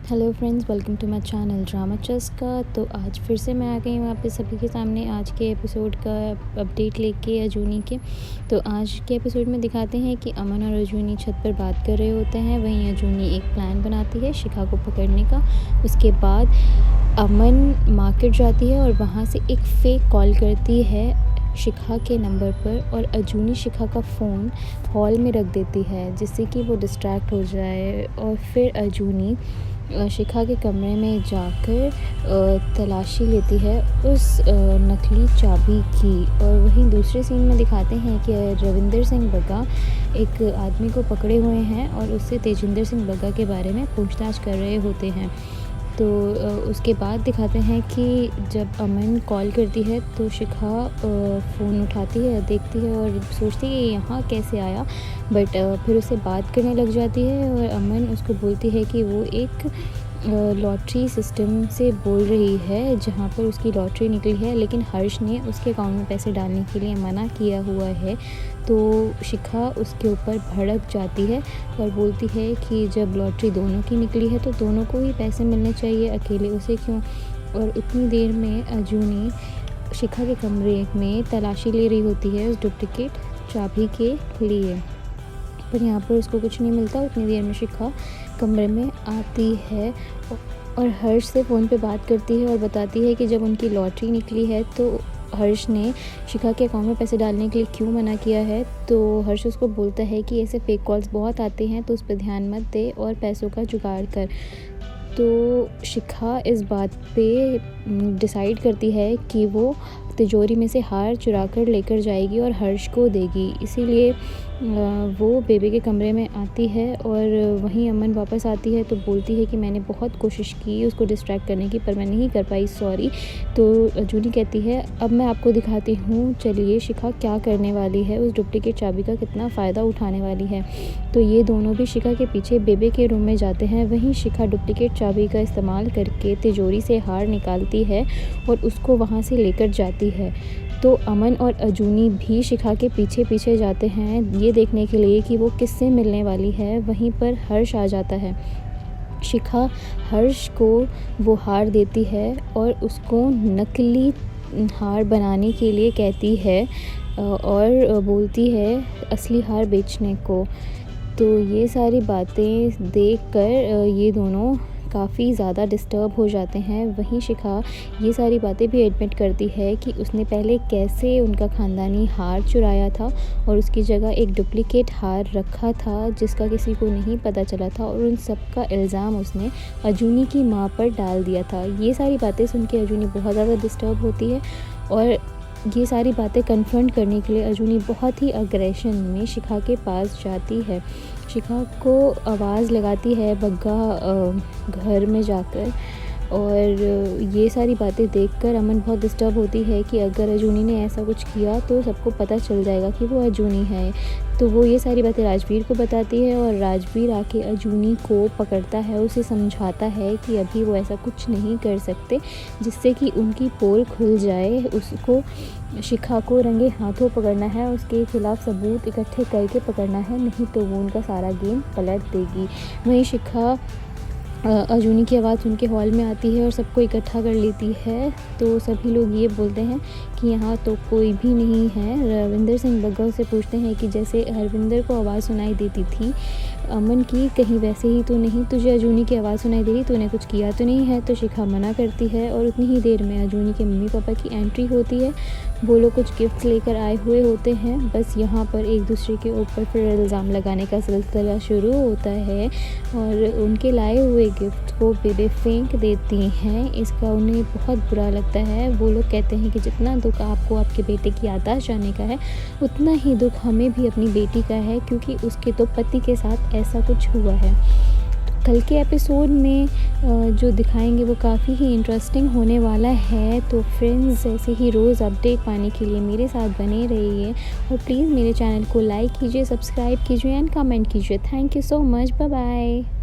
Hello friends, welcome to my channel drama Chaska. तो आज फिर से मैं आ गई हूँ आप सभी के सामने आज के एपिसोड का अपडेट लेके अजूनी के। तो आज के एपिसोड में दिखाते हैं कि अमन और अजूनी छत पर बात कर रहे होते हैं। वहीं अजूनी एक प्लान बनाती है शिखा को पकड़ने का। उसके बाद अमन मार्केट जाती है और वहाँ से एक फ़ेक कॉल करती है शिखा के नंबर पर, और अजूनी शिखा का फ़ोन हॉल में रख देती है जिससे कि वो डिस्ट्रैक्ट हो जाए। और फिर अजूनी शिखा के कमरे में जाकर तलाशी लेती है उस नकली चाबी की। और वहीं दूसरे सीन में दिखाते हैं कि रविंदर सिंह बग्गा एक आदमी को पकड़े हुए हैं और उससे तेजिंदर सिंह बग्गा के बारे में पूछताछ कर रहे होते हैं। तो उसके बाद दिखाते हैं कि जब अमन कॉल करती है तो शिखा फ़ोन उठाती है, देखती है और सोचती है कि यहाँ कैसे आया, बट फिर उससे बात करने लग जाती है। और अमन उसको बोलती है कि वो एक लॉटरी सिस्टम से बोल रही है जहाँ पर उसकी लॉटरी निकली है, लेकिन हर्ष ने उसके अकाउंट में पैसे डालने के लिए मना किया हुआ है। तो शिखा उसके ऊपर भड़क जाती है और बोलती है कि जब लॉटरी दोनों की निकली है तो दोनों को ही पैसे मिलने चाहिए, अकेले उसे क्यों। और उतनी देर में अजूनी शिखा के कमरे में तलाशी ले रही होती है उस डुप्लीकेट चाबी के लिए, पर यहाँ पर उसको कुछ नहीं मिलता। उतनी देर में शिखा कमरे में आती है और हर्ष से फ़ोन पे बात करती है और बताती है कि जब उनकी लॉटरी निकली है तो हर्ष ने शिखा के अकाउंट में पैसे डालने के लिए क्यों मना किया है। तो हर्ष उसको बोलता है कि ऐसे फेक कॉल्स बहुत आते हैं तो उस पर ध्यान मत दे और पैसों का जुगाड़ कर। तो शिखा इस बात पे डिसाइड करती है कि वो तिजोरी में से हार चुरा कर लेकर जाएगी और हर्ष को देगी। इसीलिए वो बेबी के कमरे में आती है और वहीं अमन वापस आती है तो बोलती है कि मैंने बहुत कोशिश की उसको डिस्ट्रैक्ट करने की, पर मैं नहीं कर पाई, सॉरी। तो जूनी कहती है अब मैं आपको दिखाती हूँ, चलिए शिखा क्या करने वाली है, उस डुप्लीकेट चाबी का कितना फ़ायदा उठाने वाली है। तो ये दोनों भी शिखा के पीछे बेबे के रूम में जाते हैं। वहीं शिखा डुप्लीकेट चाबी का इस्तेमाल करके तिजोरी से हार निकालती है और उसको वहाँ से लेकर जाती है। तो अमन और अजूनी भी शिखा के पीछे पीछे जाते हैं ये देखने के लिए कि वो किससे मिलने वाली है। वहीं पर हर्ष आ जाता है। शिखा हर्ष को वो हार देती है और उसको नकली हार बनाने के लिए कहती है और बोलती है असली हार बेचने को। तो ये सारी बातें देखकर ये दोनों काफ़ी ज़्यादा डिस्टर्ब हो जाते हैं। वहीं शिखा ये सारी बातें भी एडमिट करती है कि उसने पहले कैसे उनका ख़ानदानी हार चुराया था और उसकी जगह एक डुप्लीकेट हार रखा था जिसका किसी को नहीं पता चला था, और उन सब का इल्ज़ाम उसने अजूनी की माँ पर डाल दिया था। ये सारी बातें सुन के अजूनी बहुत ज़्यादा डिस्टर्ब होती है और ये सारी बातें कन्फ्रंट करने के लिए अजूनी बहुत ही अग्रेशन में शिखा के पास जाती है। शिखा को आवाज़ लगाती है बग्गा घर में जाकर, और ये सारी बातें देखकर अमन बहुत डिस्टर्ब होती है कि अगर अजूनी ने ऐसा कुछ किया तो सबको पता चल जाएगा कि वो अजूनी है। तो वो ये सारी बातें राजवीर को बताती है और राजवीर आके अजूनी को पकड़ता है, उसे समझाता है कि अभी वो ऐसा कुछ नहीं कर सकते, जिससे कि उनकी पोल खुल जाए। उसको शिखा को रंगे हाथों पकड़ना है, उसके खिलाफ सबूत इकट्ठे करके पकड़ना है, नहीं तो वो उनका सारा गेम पलट देगी। वहीं शिखा अजूनी की आवाज़ सुन के हॉल में आती है और सबको इकट्ठा कर लेती है। तो सभी लोग ये बोलते हैं कि यहाँ तो कोई भी नहीं है। रविंदर सिंह बग्गा से पूछते हैं कि जैसे हरविंदर को आवाज़ सुनाई देती थी अमन की, कहीं वैसे ही तो नहीं तुझे अजूनी की आवाज़ सुनाई दे रही, तूने कुछ किया तो नहीं है। तो शिखा मना करती है और उतनी ही देर में अजूनी के मम्मी पापा की एंट्री होती है। वो लोग कुछ गिफ्ट्स लेकर आए हुए होते हैं। बस यहाँ पर एक दूसरे के ऊपर फिर इल्ज़ाम लगाने का सिलसिला शुरू होता है और उनके लाए हुए गिफ्ट को बेबे फेंक देती हैं। इसका उन्हें बहुत बुरा लगता है। वो लोग कहते हैं कि जितना दुख आपको आपके बेटे की याददाश्त जाने का है, उतना ही दुख हमें भी अपनी बेटी का है, क्योंकि उसके तो पति के साथ ऐसा कुछ हुआ है। कल के एपिसोड में जो दिखाएंगे वो काफ़ी ही इंटरेस्टिंग होने वाला है। तो फ्रेंड्स, ऐसे ही रोज़ अपडेट पाने के लिए मेरे साथ बने रहिए और प्लीज़ मेरे चैनल को लाइक कीजिए, सब्सक्राइब कीजिए एंड कमेंट कीजिए। Thank you so much, bye bye.